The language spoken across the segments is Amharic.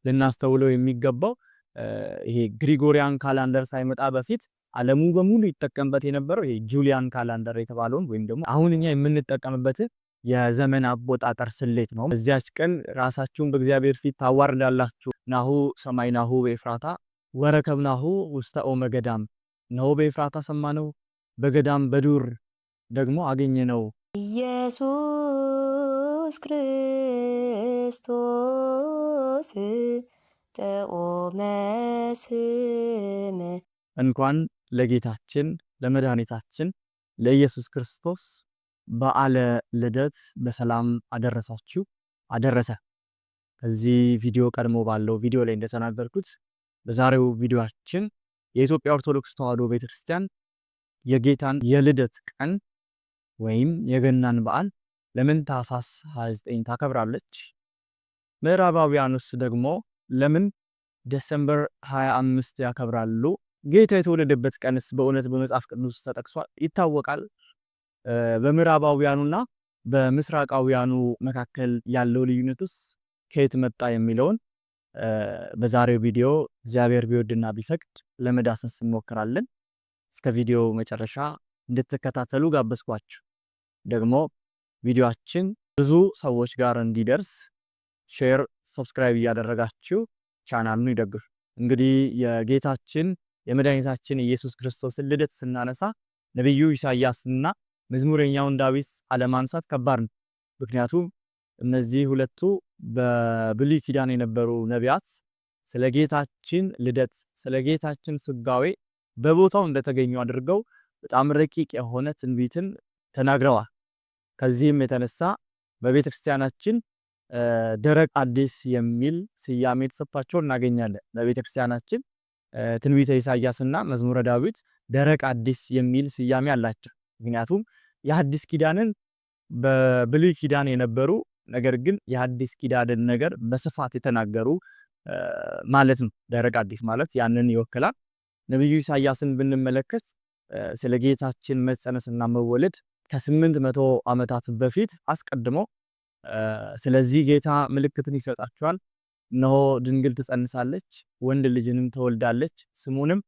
ልናስተውለው የሚገባው ይሄ ግሪጎሪያን ካላንደር ሳይመጣ በፊት ዓለሙ በሙሉ ይጠቀምበት የነበረው ይሄ ጁሊያን ካላንደር የተባለውን ወይም ደግሞ አሁን እኛ የምንጠቀምበት የዘመን አቆጣጠር ስሌት ነው። በዚያች ቀን ራሳችሁን በእግዚአብሔር ፊት ታዋርዳላችሁ። ናሁ ሰማይናሁ በኤፍራታ ወረከብናሁ ውስተ ኦመ ገዳም። ነው በኤፍራታ ሰማነው፣ በገዳም በዱር ደግሞ አገኘነው። ኢየሱስ ክርስቶስ ጥዑመ ስም። እንኳን ለጌታችን ለመድኃኒታችን ለኢየሱስ ክርስቶስ በዓለ ልደት በሰላም አደረሳችሁ አደረሰ። ከዚህ ቪዲዮ ቀድሞ ባለው ቪዲዮ ላይ እንደተናገርኩት በዛሬው ቪዲዮአችን የኢትዮጵያ ኦርቶዶክስ ተዋሕዶ ቤተክርስቲያን የጌታን የልደት ቀን ወይም የገናን በዓል ለምን ታኅሳስ 29 ታከብራለች? ምዕራባውያኑስ ደግሞ ለምን ዲሴምበር 25 ያከብራሉ? ጌታ የተወለደበት ቀንስ በእውነት በመጽሐፍ ቅዱስ ተጠቅሷል ይታወቃል? በምዕራባውያኑና በምስራቃውያኑ መካከል ያለው ልዩነትስ ከየት መጣ የሚለውን በዛሬው ቪዲዮ እግዚአብሔር ቢወድና ቢፈቅድ ለመዳሰስ እንሞክራለን። እስከ ቪዲዮ መጨረሻ እንድትከታተሉ ጋበዝኳችሁ። ደግሞ ቪዲዮአችን ብዙ ሰዎች ጋር እንዲደርስ ሼር፣ ሰብስክራይብ እያደረጋችሁ ቻናሉን ይደግፉ። እንግዲህ የጌታችን የመድኃኒታችን ኢየሱስ ክርስቶስን ልደት ስናነሳ ነብዩ ኢሳይያስና መዝሙረኛውን ዳዊት አለማንሳት ከባድ ነው። ምክንያቱም እነዚህ ሁለቱ በብሉይ ኪዳን የነበሩ ነቢያት ስለ ጌታችን ልደት ስለ ጌታችን ስጋዌ በቦታው እንደተገኙ አድርገው በጣም ረቂቅ የሆነ ትንቢትን ተናግረዋል። ከዚህም የተነሳ በቤተክርስቲያናችን ደረቅ አዲስ የሚል ስያሜ ተሰጥቷቸው እናገኛለን። በቤተክርስቲያናችን ትንቢተ ኢሳይያስና መዝሙረ ዳዊት ደረቅ አዲስ የሚል ስያሜ አላቸው። ምክንያቱም የሐዲስ ኪዳንን በብሉይ ኪዳን የነበሩ ነገር ግን የሐዲስ ኪዳንን ነገር በስፋት የተናገሩ ማለት ነው። ደረቅ አዲስ ማለት ያንን ይወክላል። ነብዩ ኢሳይያስን ብንመለከት ስለ ጌታችን መጸነስና መወለድ ከ800 ዓመታት በፊት አስቀድሞ ስለዚህ ጌታ ምልክትን ይሰጣቸዋል። እነሆ ድንግል ትጸንሳለች፣ ወንድ ልጅንም ትወልዳለች፣ ስሙንም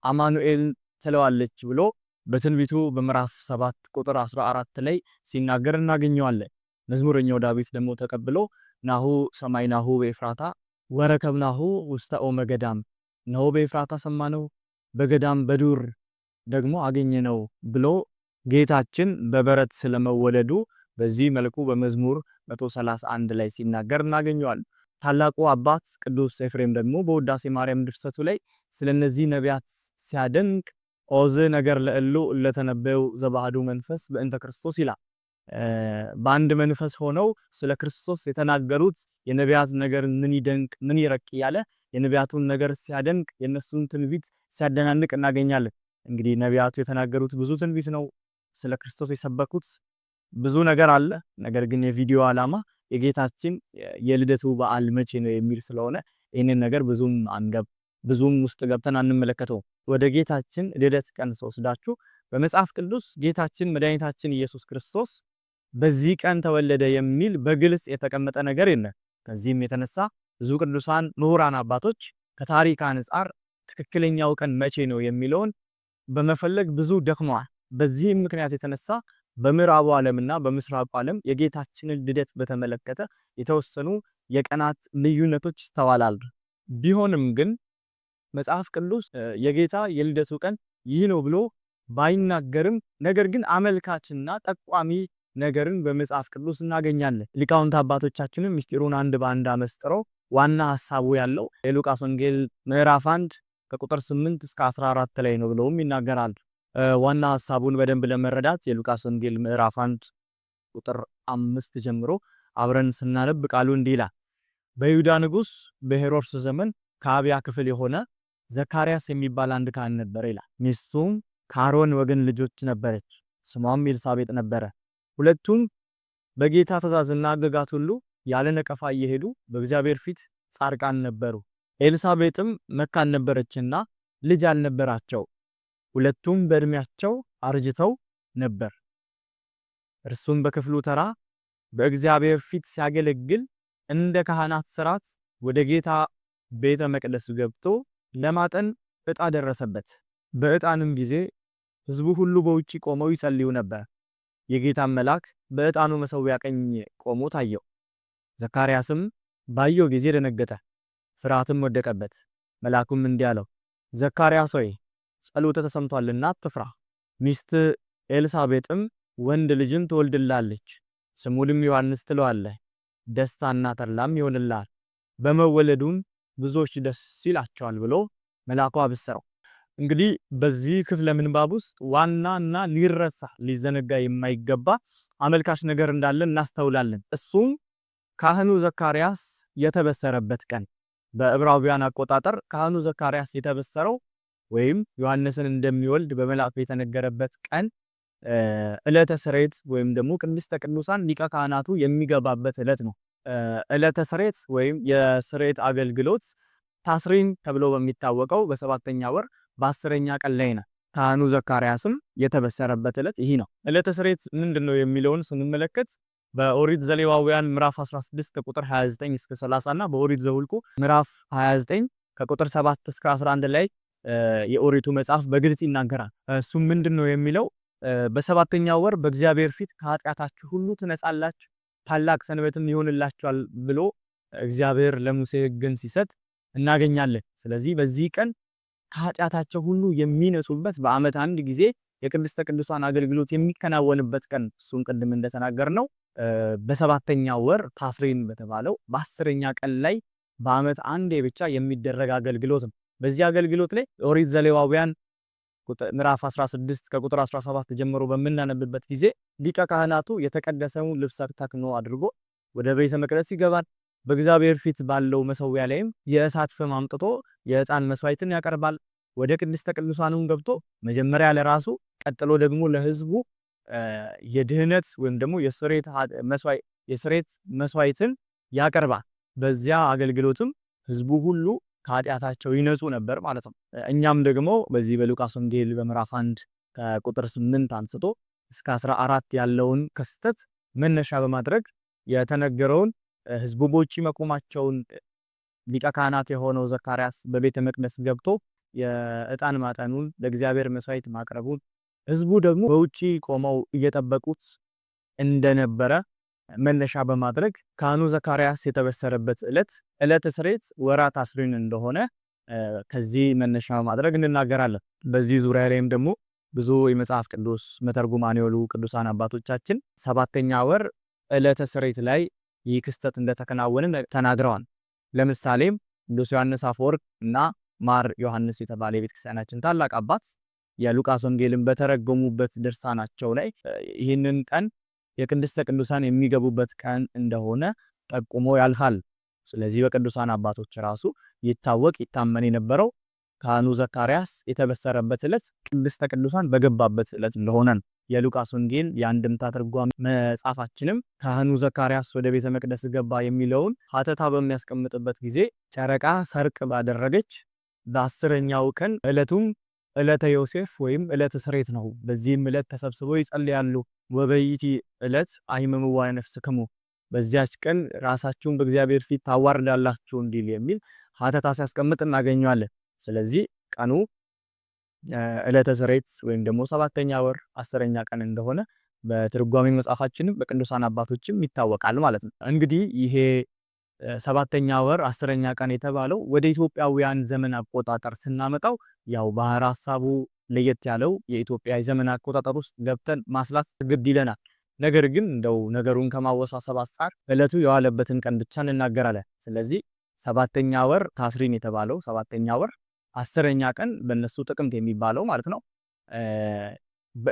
አማኑኤል ትለዋለች ብሎ በትንቢቱ በምዕራፍ 7 ቁጥር 14 ላይ ሲናገር እናገኘዋለን። መዝሙረኛው ዳዊት ደግሞ ተቀብሎ ናሁ ሰማይናሁ በኤፍራታ ወረከብናሁ ውስተ ኦመ ገዳም፣ ነው በኤፍራታ ሰማነው፣ በገዳም በዱር ደግሞ አገኘነው ብሎ ጌታችን በበረት ስለመወለዱ በዚህ መልኩ በመዝሙር 131 ላይ ሲናገር እናገኘዋለን። ታላቁ አባት ቅዱስ ኤፍሬም ደግሞ በውዳሴ ማርያም ድርሰቱ ላይ ስለነዚህ ነቢያት ሲያደንቅ ኦዝ ነገር ለእሉ ለተነበዩ ዘባህዱ መንፈስ በእንተ ክርስቶስ ይላል። በአንድ መንፈስ ሆነው ስለ ክርስቶስ የተናገሩት የነቢያት ነገር ምን ይደንቅ ምን ይረቅ ያለ የነቢያቱን ነገር ሲያደንቅ የነሱን ትንቢት ሲያደናንቅ እናገኛለን። እንግዲህ ነቢያቱ የተናገሩት ብዙ ትንቢት ነው። ስለ ክርስቶስ የሰበኩት ብዙ ነገር አለ። ነገር ግን የቪዲዮ ዓላማ የጌታችን የልደቱ በዓል መቼ ነው የሚል ስለሆነ ይሄንን ነገር ብዙም ውስጥ ገብተን አንመለከተው። ወደ ጌታችን ልደት ቀን ወስዳችሁ በመጽሐፍ ቅዱስ ጌታችን መድኃኒታችን ኢየሱስ ክርስቶስ በዚህ ቀን ተወለደ የሚል በግልጽ የተቀመጠ ነገር የለም። ከዚህም የተነሳ ብዙ ቅዱሳን ምሁራን አባቶች ከታሪክ አንፃር ትክክለኛው ቀን መቼ ነው የሚለውን በመፈለግ ብዙ ደክመዋል። በዚህም ምክንያት የተነሳ በምዕራቡ ዓለምና በምስራቁ ዓለም የጌታችንን ልደት በተመለከተ የተወሰኑ የቀናት ልዩነቶች ይስተዋላሉ። ቢሆንም ግን መጽሐፍ ቅዱስ የጌታ የልደቱ ቀን ይህ ነው ብሎ ባይናገርም ነገር ግን አመልካችና ጠቋሚ ነገርን በመጽሐፍ ቅዱስ እናገኛለን። ሊቃውንት አባቶቻችንም ምስጢሩን አንድ በአንድ አመስጥረው ዋና ሐሳቡ ያለው የሉቃስ ወንጌል ምዕራፍ 1 ከቁጥር 8 እስከ 14 ላይ ነው ብለውም ይናገራሉ። ዋና ሐሳቡን በደንብ ለመረዳት የሉቃስ ወንጌል ምዕራፍ 1 ቁጥር 5 ጀምሮ አብረን ስናነብ ቃሉ እንዲህ ይላል። በይሁዳ ንጉስ በሄሮድስ ዘመን ከአብያ ክፍል የሆነ ዘካርያስ የሚባል አንድ ካህን ነበር ይላል። ሚስቱም ከአሮን ወገን ልጆች ነበረች፣ ስሟም ኤልሳቤጥ ነበረ። ሁለቱም በጌታ ትእዛዝና ሕግጋት ሁሉ ያለ ነቀፋ እየሄዱ በእግዚአብሔር ፊት ጻድቃን ነበሩ። ኤልሳቤጥም መካን ነበረችና ልጅ አልነበራቸው። ሁለቱም በእድሜያቸው አርጅተው ነበር። እርሱም በክፍሉ ተራ በእግዚአብሔር ፊት ሲያገለግል እንደ ካህናት ሥርዓት ወደ ጌታ ቤተ መቅደስ ገብቶ ለማጠን ዕጣ ደረሰበት። በዕጣንም ጊዜ ሕዝቡ ሁሉ በውጪ ቆመው ይጸልዩ ነበር። የጌታም መልአክ በዕጣኑ መሠዊያ ቀኝ ቆሞ ታየው። ዘካርያስም ባየው ጊዜ ደነገጠ፣ ፍርሃትም ወደቀበት። መልአኩም እንዲህ አለው፣ ዘካርያስ ሆይ ጸሎትህ ተሰምቷልና አትፍራ። ሚስት ኤልሳቤጥም ወንድ ልጅን ትወልድልሃለች፣ ስሙንም ዮሐንስ ትለዋለህ። ደስታና ተድላም ይሆንልሃል፣ በመወለዱም ብዙዎች ደስ ይላቸዋል ብሎ መልአኩ አበሰረው። እንግዲህ በዚህ ክፍለ ምንባብ ውስጥ ዋናና ሊረሳ ሊዘነጋ የማይገባ አመልካች ነገር እንዳለ እናስተውላለን። እሱም ካህኑ ዘካርያስ የተበሰረበት ቀን። በዕብራውያን አቆጣጠር ካህኑ ዘካርያስ የተበሰረው ወይም ዮሐንስን እንደሚወልድ በመልአኩ የተነገረበት ቀን ዕለተ ስሬት ወይም ደግሞ ቅድስተ ቅዱሳን ሊቀ ካህናቱ የሚገባበት ዕለት ነው። ዕለተ ስሬት ወይም የስሬት አገልግሎት ታስሪን ተብሎ በሚታወቀው በሰባተኛ ወር በ10ኛ ቀን ላይ ነው። ካህኑ ዘካርያስም የተበሰረበት ዕለት ይህ ነው። ዕለተ ስሬት ምንድነው የሚለውን ስንመለከት በኦሪት ዘሌዋውያን ምዕራፍ 16 ከቁጥር 29 እስከ 30 እና በኦሪት ዘኍልቍ ምዕራፍ 29 ከቁጥር 7 እስከ 11 ላይ የኦሪቱ መጽሐፍ በግልጽ ይናገራል። እሱም ምንድነው የሚለው በሰባተኛው ወር በእግዚአብሔር ፊት ከኃጢአታችሁ ሁሉ ትነጻላችሁ፣ ታላቅ ሰንበትም ይሆንላችኋል ብሎ እግዚአብሔር ለሙሴ ሕግን ሲሰጥ እናገኛለን። ስለዚህ በዚህ ቀን ከኃጢአታቸው ሁሉ የሚነጹበት በዓመት አንድ ጊዜ የቅድስተ ቅዱሳን አገልግሎት የሚከናወንበት ቀን እሱን ቅድም እንደተናገርነው በሰባተኛው ወር ታስሪን በተባለው በ10ኛ ቀን ላይ በዓመት አንዴ ብቻ የሚደረግ አገልግሎት ነው። በዚህ አገልግሎት ላይ ኦሪት ዘሌዋውያን ምዕራፍ 16 ከቁጥር 17 ጀምሮ በምናነብበት ጊዜ ሊቀ ካህናቱ የተቀደሰውን ልብሰ ተክህኖ አድርጎ ወደ ቤተ መቅደስ ይገባል። በእግዚአብሔር ፊት ባለው መሠዊያ ላይም የእሳት ፍም አምጥቶ የዕጣን መስዋዕትን ያቀርባል። ወደ ቅድስተ ቅዱሳኑም ገብቶ መጀመሪያ ለራሱ ቀጥሎ ደግሞ ለሕዝቡ የድህነት ወይም ደግሞ የስሬት መስዋዕትን ያቀርባል። በዚያ አገልግሎትም ሕዝቡ ሁሉ ከኃጢአታቸው ይነጹ ነበር ማለት ነው። እኛም ደግሞ በዚህ በሉቃስ ወንጌል በምዕራፍ 1 ከቁጥር 8 አንስቶ እስከ 14 ያለውን ክስተት መነሻ በማድረግ የተነገረውን ሕዝቡ በውጪ መቆማቸውን ሊቀ ካህናት የሆነው ዘካርያስ በቤተ መቅደስ ገብቶ የዕጣን ማጠኑን ለእግዚአብሔር መስዋዕት ማቅረቡን ሕዝቡ ደግሞ በውጪ ቆመው እየጠበቁት እንደነበረ መነሻ በማድረግ ካህኑ ዘካርያስ የተበሰረበት ዕለተ ስሬት ወራ ታስሪን እንደሆነ ከዚህ መነሻ በማድረግ እንናገራለን። በዚህ ዙሪያ ላይም ደግሞ ብዙ የመጽሐፍ ቅዱስ መተርጉማን የሆኑ ቅዱሳን አባቶቻችን ሰባተኛ ወር ዕለተ ስሬት ላይ ይህ ክስተት እንደተከናወነ ተናግረዋል። ለምሳሌም ቅዱስ ዮሐንስ አፈወርቅ እና ማር ዮሐንስ የተባለ የቤተክርስቲያናችን ታላቅ አባት የሉቃስ ወንጌልን በተረጎሙበት ድርሳናቸው ላይ ይህንን ቀን የቅድስተ ቅዱሳን የሚገቡበት ቀን እንደሆነ ጠቁሞ ያልፋል። ስለዚህ በቅዱሳን አባቶች ራሱ ይታመን የነበረው ካህኑ ዘካርያስ የተበሰረበት ዕለት ቅድስተ ቅዱሳን በገባበት ዕለት እንደሆነ ነው። የሉቃስ ወንጌል የአንድምታ ትርጓሜ መጽሐፋችንም ካህኑ ዘካርያስ ወደ ቤተ መቅደስ ገባ የሚለውን ሐተታ በሚያስቀምጥበት ጊዜ ጨረቃ ሰርቅ ባደረገች በ10ኛው ቀን ዕለቱም ዕለተ ዮሴፍ ወይም ዕለተ ስሬት ነው። በዚህም ዕለት ተሰብስበው ይጸልያሉ። ወበይቲ ዕለት አይመምዋ ነፍስክሙ፣ በዚያች ቀን ራሳችሁን በእግዚአብሔር ፊት ታዋርዳላችሁ እንዲል የሚል ሐተታ ሲያስቀምጥ እናገኘዋለን። ስለዚህ ቀኑ ዕለተ ስሬት ወይም ደግሞ 7ኛ ወር 10ኛ ቀን እንደሆነ በትርጓሜ መጽሐፋችንም በቅዱሳን አባቶችም ይታወቃል ማለት ነው። እንግዲህ ይሄ 7ኛ ወር 10ኛ ቀን የተባለው ወደ ኢትዮጵያውያን ዘመን አቆጣጠር ስናመጣው ያው ባህር ሐሳቡ ለየት ያለው የኢትዮጵያ የዘመን አቆጣጠር ውስጥ ገብተን ማስላት ግድ ይለናል። ነገር ግን እንደው ነገሩን ከማወሳሰብ አንፃር ዕለቱ የዋለበትን ቀን ብቻ እንናገራለን። ስለዚህ 7ኛ ወር ታስሪን የተባለው 7ኛ ወር 10ኛ ቀን በእነሱ ጥቅምት የሚባለው ማለት ነው።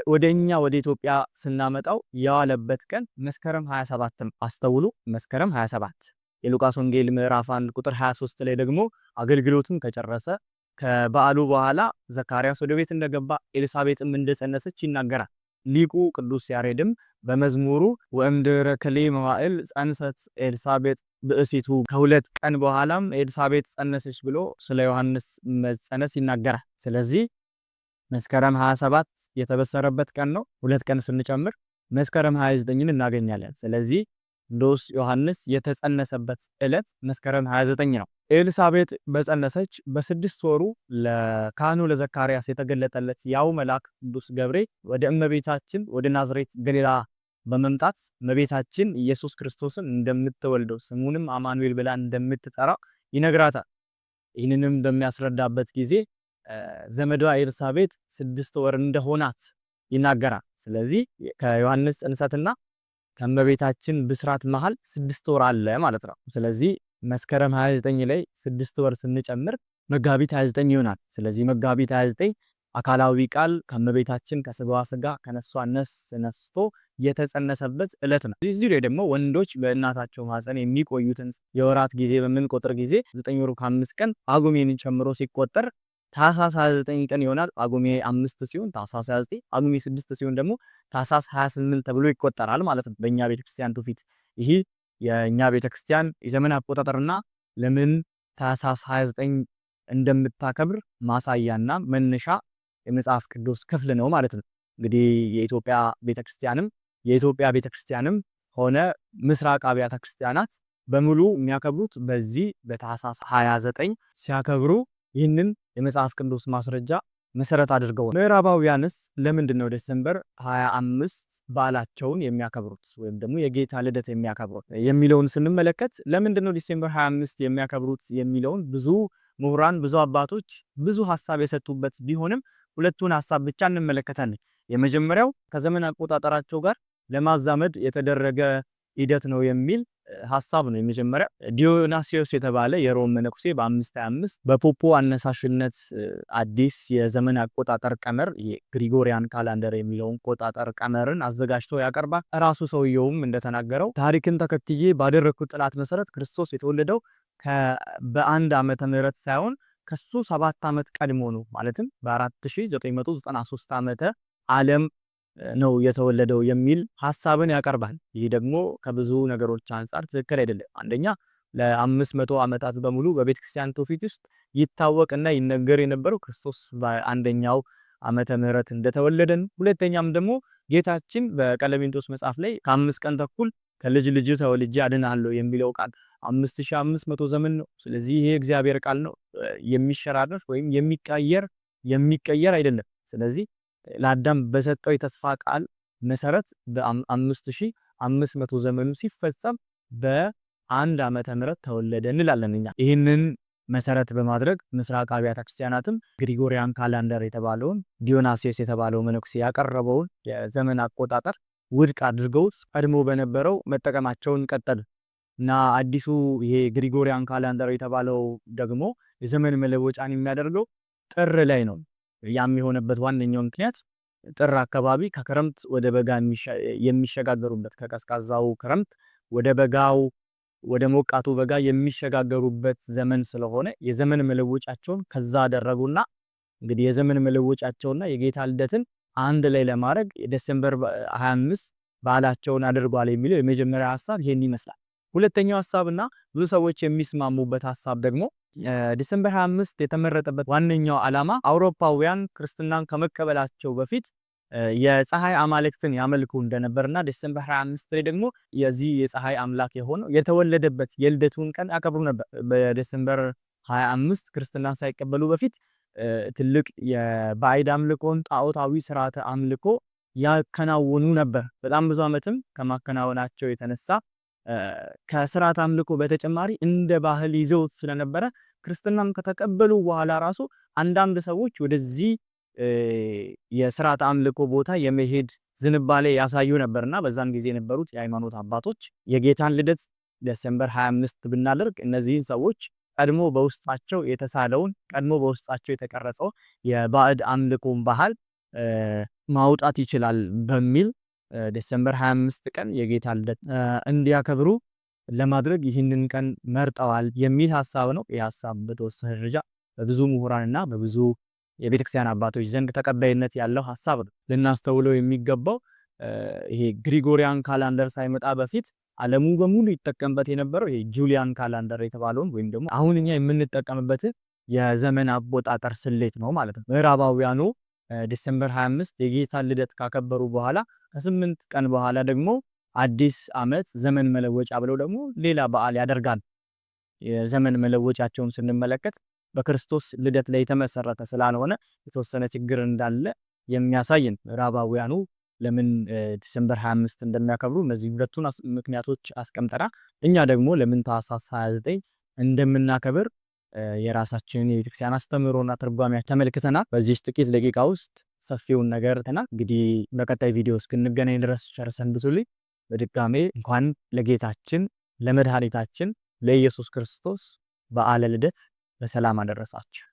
ወደኛ ወደ ኢትዮጵያ ስናመጣው የዋለበት ቀን መስከረም 27 አስተውሉ፣ መስከረም 27 የሉቃስ ወንጌል ምዕራፍ 1 ቁጥር 23 ላይ ደግሞ አገልግሎቱን ከጨረሰ ከበዓሉ በኋላ ዘካርያስ ወደ ቤት እንደገባ ኤልሳቤጥም እንደጸነሰች ይናገራል። ሊቁ ቅዱስ ያሬድም በመዝሙሩ ወእምድኅረ ክልኤ መዋዕል ጸንሰት ኤልሳቤጥ ብእሲቱ፣ ከሁለት ቀን በኋላም ኤልሳቤጥ ጸነሰች ብሎ ስለ ዮሐንስ መጸነስ ይናገራል። ስለዚህ መስከረም 27 የተበሰረበት ቀን ነው። ሁለት ቀን ስንጨምር መስከረም 29ን እናገኛለን። ስለዚህ ቅዱስ ዮሐንስ የተጸነሰበት ዕለት መስከረም 29 ነው። ኤልሳቤጥ በጸነሰች በ6 ወሩ ለካህኑ ለዘካርያስ የተገለጠለት ያው መልአክ ቅዱስ ገብርኤል ወደ እመቤታችን ወደ ናዝሬት ገሊላ በመምጣት እመቤታችን ኢየሱስ ክርስቶስን እንደምትወልደው ስሙንም አማኑኤል ብላ እንደምትጠራ ይነግራታል። ይህንንም በሚያስረዳበት ጊዜ ዘመዷ ኤልሳቤጥ 6 ወር እንደሆናት ይናገራል። ስለዚህ ከዮሐንስ ጽንሰትና ከእመቤታችን ብስራት መሃል 6 ወር አለ ማለት ነው። ስለዚህ መስከረም 29 ላይ 6 ወር ስንጨምር መጋቢት 29 ይሆናል። ስለዚህ መጋቢት 29 አካላዊ ቃል ከእመቤታችን ከስጋዋ ስጋ ከነፍሷ ነፍስ ነስቶ የተጸነሰበት ዕለት ነው። እዚህ ላይ ደግሞ ወንዶች በእናታቸው ማህፀን የሚቆዩትን የወራት ጊዜ በምንቆጥር ጊዜ 9 ወር ከ5 ቀን ጳጉሜን ጨምሮ ሲቆጠር ታኅሳስ 29 ቀን ይሆናል። ጳጉሜ 5 ሲሆን ታኅሳስ 29፣ ጳጉሜ 6 ሲሆን ደግሞ ታኅሳስ 28 ተብሎ ይቆጠራል ማለት ነው በእኛ ቤተክርስቲያን ትውፊት። ይህ የእኛ ቤተክርስቲያን የዘመን አቆጣጠርና ለምን ታኅሳስ 29 እንደምታከብር ማሳያና መነሻ የመጽሐፍ ቅዱስ ክፍል ነው ማለት ነው። እንግዲህ የኢትዮጵያ ቤተክርስቲያንም ሆነ ምስራቅ አብያተ ክርስቲያናት በሙሉ የሚያከብሩት በዚህ በታኅሳስ 29 ሲያከብሩ ይህንን የመጽሐፍ ቅዱስ ማስረጃ መሰረት አድርገው ነው። ምዕራባውያንስ ለምንድን ነው ዲሴምበር 25 በዓላቸውን የሚያከብሩት ወይም ደግሞ የጌታ ልደት የሚያከብሩት የሚለውን ስንመለከት ለምንድን ነው ዲሴምበር 25 የሚያከብሩት የሚለውን ብዙ ምሁራን ብዙ አባቶች ብዙ ሐሳብ የሰጡበት ቢሆንም ሁለቱን ሐሳብ ብቻ እንመለከታለን። የመጀመሪያው ከዘመን አቆጣጠራቸው ጋር ለማዛመድ የተደረገ ሂደት ነው የሚል ሐሳብ ነው። የመጀመሪያ ዲዮናሲዮስ የተባለ የሮም መነኩሴ በ525 በፖፖ አነሳሽነት አዲስ የዘመን አቆጣጠር ቀመር የግሪጎሪያን ካላንደር የሚለውን ቆጣጠር ቀመርን አዘጋጅቶ ያቀርባል። ራሱ ሰውየውም እንደተናገረው ታሪክን ተከትዬ ባደረኩት ጥናት መሰረት ክርስቶስ የተወለደው በአንድ ዓመተ ምህረት ሳይሆን ከሱ 7 ዓመት ቀድሞ ነው። ማለትም በ4993 ዓመተ ዓለም ነው የተወለደው የሚል ሐሳብን ያቀርባል። ይህ ደግሞ ከብዙ ነገሮች አንፃር ትክክል አይደለም። አንደኛ ለ500 ዓመታት በሙሉ በቤተክርስቲያን ትውፊት ውስጥ ይታወቅና ይነገር የነበረው ክርስቶስ በአንደኛው ዓመተ ምህረት እንደተወለደን፣ ሁለተኛም ደግሞ ጌታችን በቀለሚንጦስ መጽሐፍ ላይ ከ5 ቀን ተኩል ከልጅ ልጅ ተወልጄ አድናለሁ የሚለው ቃል 5500 ዘመን ነው። ስለዚህ ይሄ እግዚአብሔር ቃል ነው፣ የሚሸራረፍ ወይም የሚቀየር አይደለም። ስለዚህ ለአዳም በሰጠው የተስፋ ቃል መሰረት በ5500 ዘመኑ ሲፈጸም በአንድ ዓመተ ምህረት ተወለደ እንላለን እኛ። ይህንን መሰረት በማድረግ ምስራቅ አብያተ ክርስቲያናትም ግሪጎሪያን ካላንደር የተባለውን ዲዮናሲዮስ የተባለው መነኩሴ ያቀረበውን የዘመን አቆጣጠር ውድቅ አድርገው ቀድሞ በነበረው መጠቀማቸውን ቀጠሉ እና አዲሱ ይሄ ግሪጎሪያን ካላንደር የተባለው ደግሞ የዘመን መለወጫን የሚያደርገው ጥር ላይ ነው። ያም የሆነበት ዋነኛው ምክንያት ጥር አካባቢ ከክረምት ወደ በጋ የሚሸጋገሩበት ከቀዝቃዛው ክረምት ወደ በጋው ወደ ሞቃቱ በጋ የሚሸጋገሩበት ዘመን ስለሆነ የዘመን መለወጫቸውን ከዛ አደረጉና እንግዲህ የዘመን መለወጫቸውና የጌታ ልደትን አንድ ላይ ለማድረግ ዲሴምበር 25 በዓላቸውን አድርጓል የሚለው የመጀመሪያ ሐሳብ ይሄን ይመስላል። ሁለተኛው ሐሳብና ብዙ ሰዎች የሚስማሙበት ሐሳብ ደግሞ ዲሴምበር 25 የተመረጠበት ዋነኛው ዓላማ አውሮፓውያን ክርስትናን ከመቀበላቸው በፊት የፀሐይ አማልክትን ያመልኩ እንደነበርና ዲሴምበር 25 ላይ ደግሞ የዚህ የፀሐይ አምላክ የሆነው የተወለደበት የልደቱን ቀን ያከብሩ ነበር። በዲሴምበር 25 ክርስትናን ሳይቀበሉ በፊት ትልቅ የባዕድ አምልኮን ጣዖታዊ ስርዓተ አምልኮ ያከናውኑ ነበር። በጣም ብዙ ዓመትም ከማከናወናቸው የተነሳ ከስርዓተ አምልኮ በተጨማሪ እንደ ባህል ይዘውት ስለነበረ ክርስትናን ከተቀበሉ በኋላ ራሱ አንዳንድ ሰዎች ወደዚህ የስርዓተ አምልኮ ቦታ የመሄድ ዝንባሌ ያሳዩ ነበርና በዛን ጊዜ የነበሩት የሃይማኖት አባቶች የጌታን ልደት ዲሴምበር 25 ብናደርግ እነዚህን ሰዎች ቀድሞ በውስጣቸው የተሳለውን ቀድሞ በውስጣቸው የተቀረጸው የባዕድ አምልኮን ባህል ማውጣት ይችላል በሚል ዲሴምበር 25 ቀን የጌታ ልደት እንዲያከብሩ ለማድረግ ይህንን ቀን መርጠዋል የሚል ሐሳብ ነው። ይህ ሐሳብ በተወሰነ ደረጃ በብዙ ምሁራንና በብዙ የቤተክርስቲያን አባቶች ዘንድ ተቀባይነት ያለው ሐሳብ ነው። ልናስተውለው የሚገባው ይሄ ግሪጎሪያን ካላንደር ሳይመጣ በፊት ዓለሙ በሙሉ ይጠቀምበት የነበረው ይሄ ጁሊያን ካላንደር የተባለውን ወይም ደግሞ አሁን እኛ የምንጠቀምበት የዘመን አቆጣጠር ስሌት ነው ማለት ነው። ምዕራባውያኑ ዲሴምበር 25 የጌታን ልደት ካከበሩ በኋላ ከ8 ቀን በኋላ ደግሞ አዲስ ዓመት ዘመን መለወጫ ብለው ደግሞ ሌላ በዓል ያደርጋል። የዘመን መለወጫቸውን ስንመለከት በክርስቶስ ልደት ላይ የተመሰረተ ስላልሆነ የተወሰነ ችግር እንዳለ የሚያሳይ ነው። ምዕራባውያኑ ለምን ዲሴምበር 25 እንደሚያከብሩ እነዚህ ሁለቱን ምክንያቶች አስቀምጠናል። እኛ ደግሞ ለምን ታኅሳስ 29 እንደምናከብር የራሳችን የቤተክርስቲያን አስተምህሮና ትርጓሜ ተመልክተናል። በዚህ ጥቂት ደቂቃ ውስጥ ሰፊውን ነገር ተናግረናል። እንግዲህ በቀጣይ ቪዲዮ እስክንገናኝ ድረስ ቸር ሰንብቱልኝ። በድጋሜ እንኳን ለጌታችን ለመድኃኒታችን ለኢየሱስ ክርስቶስ በዓለ ልደት በሰላም አደረሳችሁ።